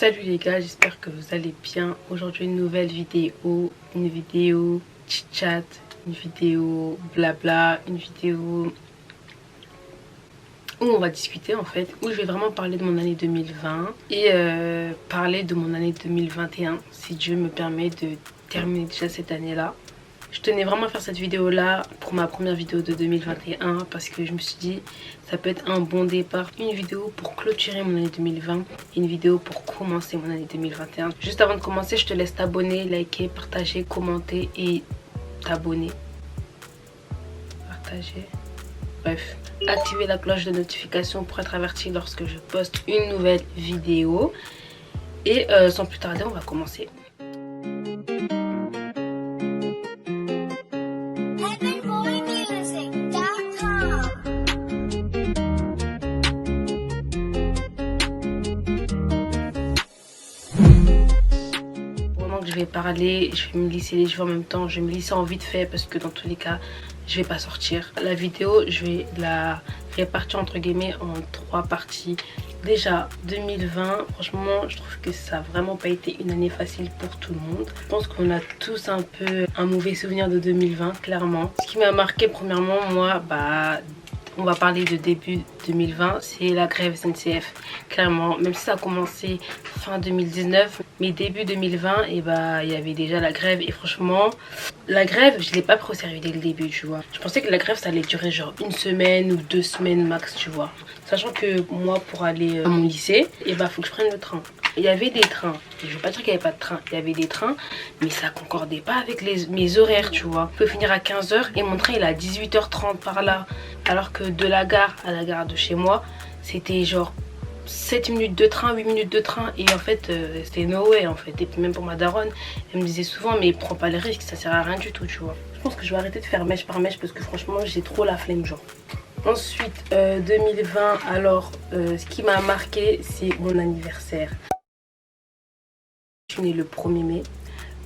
Salut les gars, j'espère que vous allez bien. Aujourd'hui une nouvelle vidéo, chit-chat, une vidéo blabla, une vidéo où on va discuter en fait, où je vais vraiment parler de mon année 2020 et parler de mon année 2021 si Dieu me permet de terminer déjà cette année là. Je tenais vraiment à faire cette vidéo là pour ma première vidéo de 2021 parce que je me suis dit ça peut être un bon départ. Une vidéo pour clôturer mon année 2020 et une vidéo pour commencer mon année 2021. Juste avant de commencer, je te laisse t'abonner, liker, partager, commenter et t'abonner. Partager. Bref, activer la cloche de notification pour être averti lorsque je poste une nouvelle vidéo. Et sans plus tarder, on va commencer. Je vais parler, je vais me lisser les cheveux en même temps, je vais me lisser en vite fait parce que dans tous les cas je vais pas sortir. La vidéo je vais la répartir entre guillemets en 3 parties. Déjà 2020, franchement je trouve que ça a vraiment pas été une année facile pour tout le monde. Je pense qu'on a tous un peu un mauvais souvenir de 2020 clairement. Ce qui m'a marqué premièrement, moi on va parler de début 2020, c'est la grève SNCF. Clairement, même si ça a commencé fin 2019, mais début 2020, et il y avait déjà la grève. Et franchement, la grève, je l'ai pas pris au sérieux dès le début, tu vois. Je pensais que la grève, ça allait durer genre 1 semaine ou 2 semaines max, tu vois. Sachant que moi, pour aller à mon lycée, faut que je prenne le train. Il y avait des trains, je ne veux pas dire qu'il n'y avait pas de train, il y avait des trains, mais ça concordait pas avec mes horaires, tu vois. Je peux finir à 15 h et mon train il est à 18 h 30 par là. Alors que de la gare à la gare de chez moi, c'était genre 7 minutes de train, 8 minutes de train. Et en fait, c'était no way en fait. Et puis même pour ma daronne, elle me disait souvent, mais prends pas les risques, ça sert à rien du tout, tu vois. Je pense que je vais arrêter de faire mèche par mèche parce que franchement, j'ai trop la flemme, genre. Ensuite, 2020, alors, ce qui m'a marqué, c'est mon anniversaire. Je suis née le 1er mai.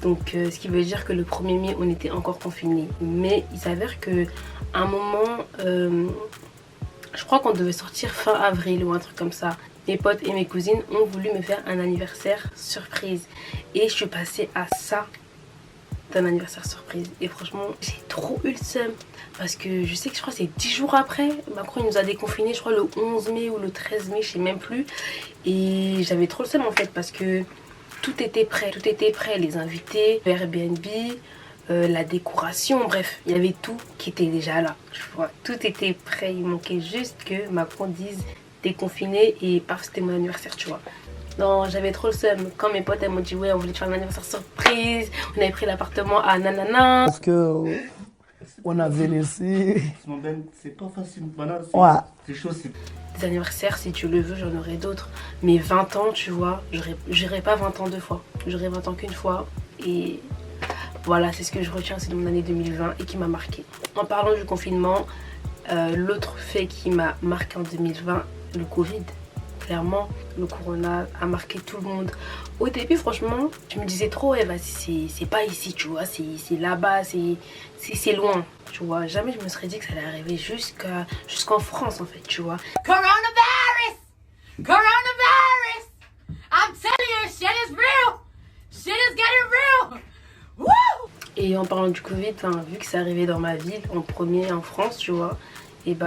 Donc ce qui veut dire que le 1er mai on était encore confinés. Mais il s'avère que à un moment, je crois qu'on devait sortir fin avril ou un truc comme ça. Mes potes et mes cousines ont voulu me faire un anniversaire surprise. Et je suis passée à ça d'un anniversaire surprise. Et franchement j'ai trop eu le seum. Parce que je sais que je crois que c'est 10 jours après. Macron il nous a déconfinés, je crois le 11 mai ou le 13 mai, je sais même plus. Et j'avais trop le seum en fait parce que tout était prêt, les invités, Airbnb, la décoration, bref, il y avait tout qui était déjà là. Je vois, tout était prêt, il manquait juste que Macron dise déconfiné et paf, c'était mon anniversaire, tu vois. Non, j'avais trop le seum. Quand mes potes elles m'ont dit ouais, on voulait te faire un anniversaire surprise, on avait pris l'appartement à nanana. Parce que on avait laissé. C'est pas facile. C'est chaud, c'est. Des anniversaires, si tu le veux, j'en aurai d'autres. Mais 20 ans, tu vois, j'aurai pas 20 ans 2 fois. J'aurai 20 ans qu'une fois. Et voilà, c'est ce que je retiens, c'est de mon année 2020 et qui m'a marqué. En parlant du confinement, l'autre fait qui m'a marqué en 2020, le Covid. Clairement, le corona a marqué tout le monde. Au début, franchement, je me disais trop, ouais, vas-y, c'est pas ici, tu vois, c'est là-bas, c'est loin, tu vois. Jamais je me serais dit que ça allait arriver jusqu'en France, en fait, tu vois. Coronavirus! Coronavirus! I'm telling you, shit is real! Shit is getting real! Woo! Et en parlant du Covid, vu que c'est arrivé dans ma ville, en premier en France, tu vois, et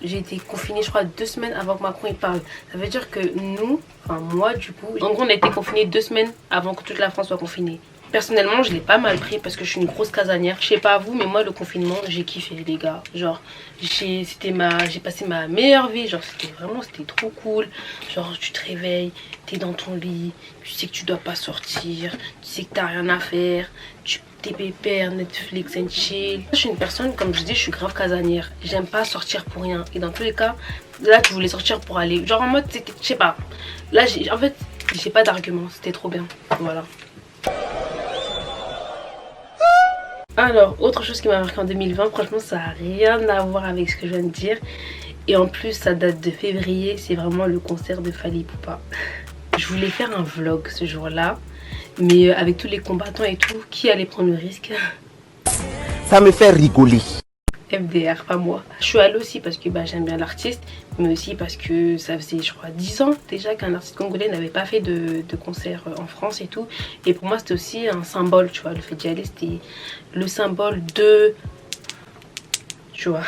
j'ai été confinée je crois 2 semaines avant que Macron y parle. Ça veut dire que nous, moi du coup, en gros on a été confinés 2 semaines avant que toute la France soit confinée. Personnellement je l'ai pas mal pris parce que je suis une grosse casanière. Je sais pas vous mais moi le confinement j'ai kiffé les gars. Genre j'ai passé ma meilleure vie. Genre c'était trop cool. Genre tu te réveilles, t'es dans ton lit, tu sais que tu dois pas sortir, tu sais que t'as rien à faire, t'es pépère, Netflix and chill. Je suis une personne, comme je dis, je suis grave casanière. J'aime pas sortir pour rien. Et dans tous les cas, là tu voulais sortir pour aller. Genre en mode, je sais pas. Là en fait, j'ai pas d'argument. C'était trop bien. Voilà. Alors, autre chose qui m'a marqué en 2020, franchement ça n'a rien à voir avec ce que je viens de dire. Et en plus ça date de février, c'est vraiment le concert de Fally Ipupa. Je voulais faire un vlog ce jour-là, mais avec tous les combattants et tout, qui allait prendre le risque? Ça me fait rigoler. MDR, pas moi. Je suis allée aussi parce que j'aime bien l'artiste, mais aussi parce que ça faisait je crois 10 ans déjà qu'un artiste congolais n'avait pas fait de concert en France et tout. Et pour moi c'était aussi un symbole, tu vois, le fait d'y aller c'était le symbole de... Tu vois,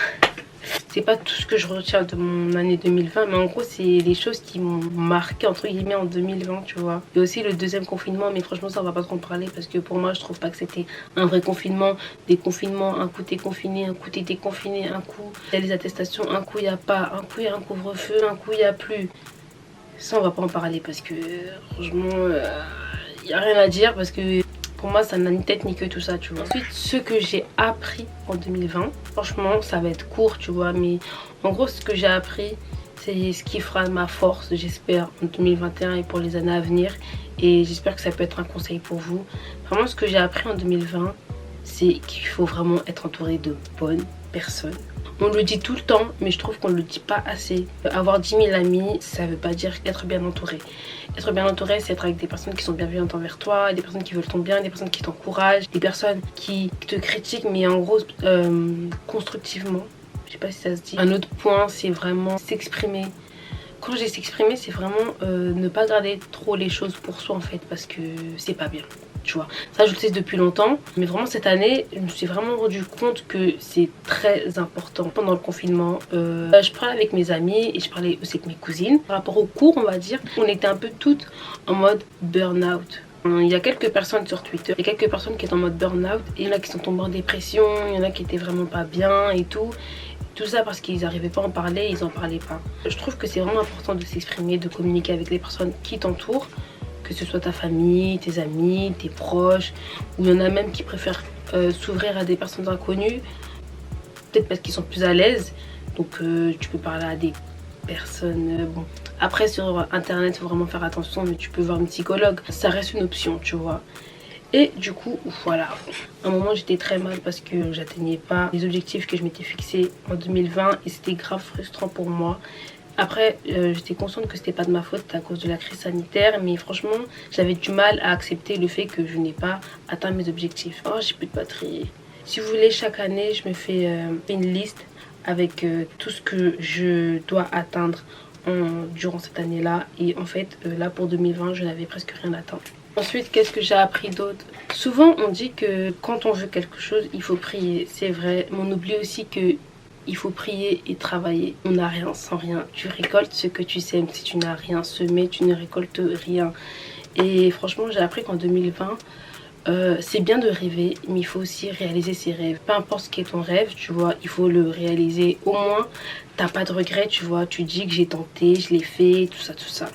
c'est pas tout ce que je retiens de mon année 2020, mais en gros c'est les choses qui m'ont marqué entre guillemets en 2020, tu vois. Et aussi le deuxième confinement, mais franchement ça on va pas trop en parler parce que pour moi je trouve pas que c'était un vrai confinement. Des confinements, un coup t'es confiné, un coup t'es déconfiné, un coup il y a des attestations, un coup il y a pas, un coup il y a un couvre-feu, un coup il y a plus. Ça on va pas en parler parce que franchement il y a rien à dire parce que pour moi ça n'a ni tête ni queue tout ça, tu vois. Ensuite ce que j'ai appris en 2020, franchement ça va être court, tu vois, mais en gros ce que j'ai appris c'est ce qui fera ma force, j'espère, en 2021 et pour les années à venir. Et j'espère que ça peut être un conseil pour vous. Vraiment ce que j'ai appris en 2020 c'est qu'il faut vraiment être entouré de bonnes personnes. On le dit tout le temps, mais je trouve qu'on ne le dit pas assez. Avoir 10 000 amis, ça veut pas dire être bien entouré. Être bien entouré, c'est être avec des personnes qui sont bienveillantes envers toi, des personnes qui veulent ton bien, des personnes qui t'encouragent, des personnes qui te critiquent, mais en gros, constructivement. Je sais pas si ça se dit. Un autre point, c'est vraiment s'exprimer. Quand je dis s'exprimer, c'est vraiment ne pas garder trop les choses pour soi en fait, parce que c'est pas bien. Tu vois, ça je le sais depuis longtemps, mais vraiment cette année je me suis vraiment rendu compte que c'est très important. Pendant le confinement je parlais avec mes amis et je parlais aussi avec mes cousines par rapport au cours, on va dire. On était un peu toutes en mode burn-out. Il y a quelques personnes sur Twitter, il y a quelques personnes qui étaient en mode burn-out, et il y en a qui sont tombés en dépression, il y en a qui étaient vraiment pas bien et tout. Tout ça parce qu'ils n'arrivaient pas à en parler, ils en parlaient pas. Je trouve que c'est vraiment important de s'exprimer, de communiquer avec les personnes qui t'entourent, que ce soit ta famille, tes amis, tes proches, ou il y en a même qui préfèrent s'ouvrir à des personnes inconnues, peut-être parce qu'ils sont plus à l'aise. Donc tu peux parler à des personnes... bon. Après sur internet, il faut vraiment faire attention, mais tu peux voir un psychologue, ça reste une option, tu vois. Et du coup, voilà, à un moment j'étais très mal parce que j'atteignais pas les objectifs que je m'étais fixés en 2020 et c'était grave frustrant pour moi. Après, j'étais consciente que c'était pas de ma faute à cause de la crise sanitaire, mais franchement, j'avais du mal à accepter le fait que je n'ai pas atteint mes objectifs. Oh, j'ai plus de batterie. Si vous voulez, chaque année, je me fais une liste avec tout ce que je dois atteindre durant cette année-là. Et en fait, là pour 2020, je n'avais presque rien atteint. Ensuite, qu'est-ce que j'ai appris d'autre? Souvent, on dit que quand on veut quelque chose, il faut prier. C'est vrai, mais on oublie aussi que il faut prier et travailler. On n'a rien sans rien. Tu récoltes ce que tu sèmes. Si tu n'as rien semé, tu ne récoltes rien. Et franchement, j'ai appris qu'en 2020, c'est bien de rêver, mais il faut aussi réaliser ses rêves. Peu importe ce qui est ton rêve, tu vois, il faut le réaliser. Au moins, t'as pas de regrets, tu vois. Tu dis que j'ai tenté, je l'ai fait, tout ça, tout ça.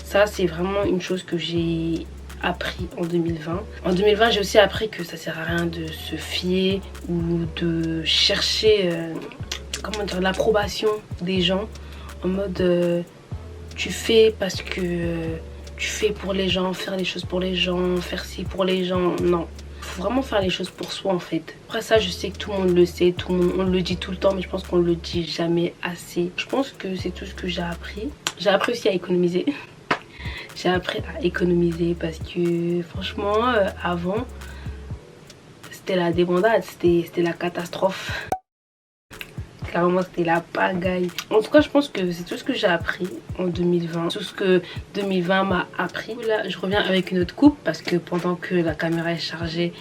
Ça, c'est vraiment une chose que j'ai appris en 2020. En 2020, j'ai aussi appris que ça sert à rien de se fier ou de chercher comment dire, l'approbation des gens en mode tu fais parce que tu fais pour les gens, faire les choses pour les gens, faire ci pour les gens. Non, faut vraiment faire les choses pour soi en fait. Après ça, je sais que tout le monde le sait, tout le monde, on le dit tout le temps, mais je pense qu'on le dit jamais assez. Je pense que c'est tout ce que j'ai appris. J'ai appris aussi à économiser. J'ai appris à économiser parce que franchement avant c'était la débandade, c'était la catastrophe. Carrément c'était la pagaille. En tout cas je pense que c'est tout ce que j'ai appris en 2020. Tout ce que 2020 m'a appris. Là je reviens avec une autre coupe parce que pendant que la caméra est chargée,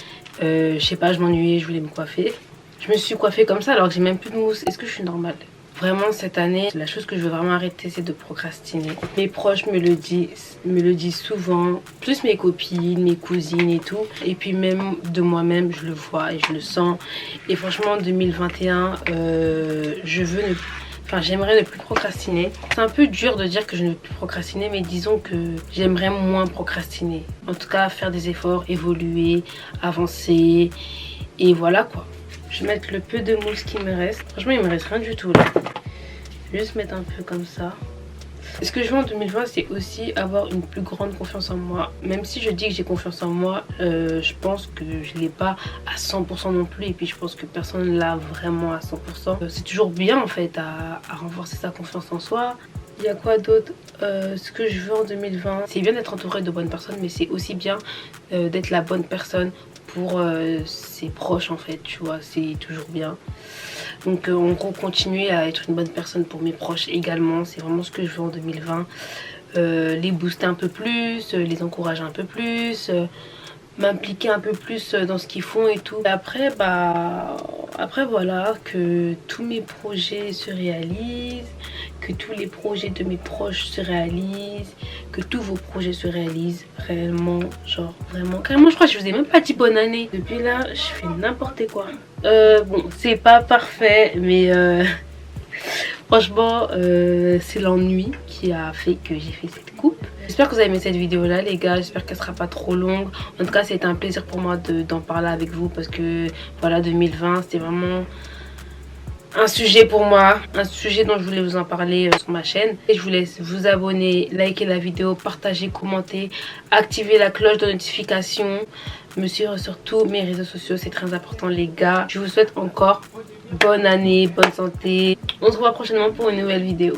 je sais pas, je m'ennuyais, je voulais me coiffer. Je me suis coiffée comme ça alors que j'ai même plus de mousse. Est-ce que je suis normale? Vraiment cette année, la chose que je veux vraiment arrêter, c'est de procrastiner. Mes proches me le disent souvent, plus mes copines, mes cousines et tout. Et puis même de moi-même, je le vois et je le sens. Et franchement, en 2021, j'aimerais ne plus procrastiner. C'est un peu dur de dire que je ne veux plus procrastiner, mais disons que j'aimerais moins procrastiner. En tout cas, faire des efforts, évoluer, avancer. Et voilà quoi. Je vais mettre le peu de mousse qui me reste. Franchement, il me reste rien du tout là. Je vais juste mettre un peu comme ça. Ce que je veux en 2020, c'est aussi avoir une plus grande confiance en moi. Même si je dis que j'ai confiance en moi, je pense que je ne l'ai pas à 100% non plus. Et puis je pense que personne ne l'a vraiment à 100%. C'est toujours bien en fait à renforcer sa confiance en soi. Il y a quoi d'autre? ce que je veux en 2020, c'est bien d'être entouré de bonnes personnes, mais c'est aussi bien d'être la bonne personne pour ses proches en fait, tu vois, c'est toujours bien. Donc en gros, continuer à être une bonne personne pour mes proches également, c'est vraiment ce que je veux en 2020. Les booster un peu plus, les encourager un peu plus, m'impliquer un peu plus dans ce qu'ils font et tout. Et après, après voilà, que tous mes projets se réalisent, que tous les projets de mes proches se réalisent, que tous vos projets se réalisent réellement, genre vraiment. Carrément, je crois que je vous ai même pas dit bonne année. Depuis là, je fais n'importe quoi. Bon, c'est pas parfait, mais franchement, c'est l'ennui qui a fait que j'ai fait cette coupe. J'espère que vous avez aimé cette vidéo là les gars, j'espère qu'elle sera pas trop longue. En tout cas c'était un plaisir pour moi d'en parler avec vous parce que voilà 2020 c'était vraiment un sujet pour moi, un sujet dont je voulais vous en parler sur ma chaîne. Et je vous laisse vous abonner, liker la vidéo, partager, commenter, activer la cloche de notification, me suivre sur tous mes réseaux sociaux, c'est très important les gars. Je vous souhaite encore bonne année, bonne santé. On se revoit prochainement pour une nouvelle vidéo.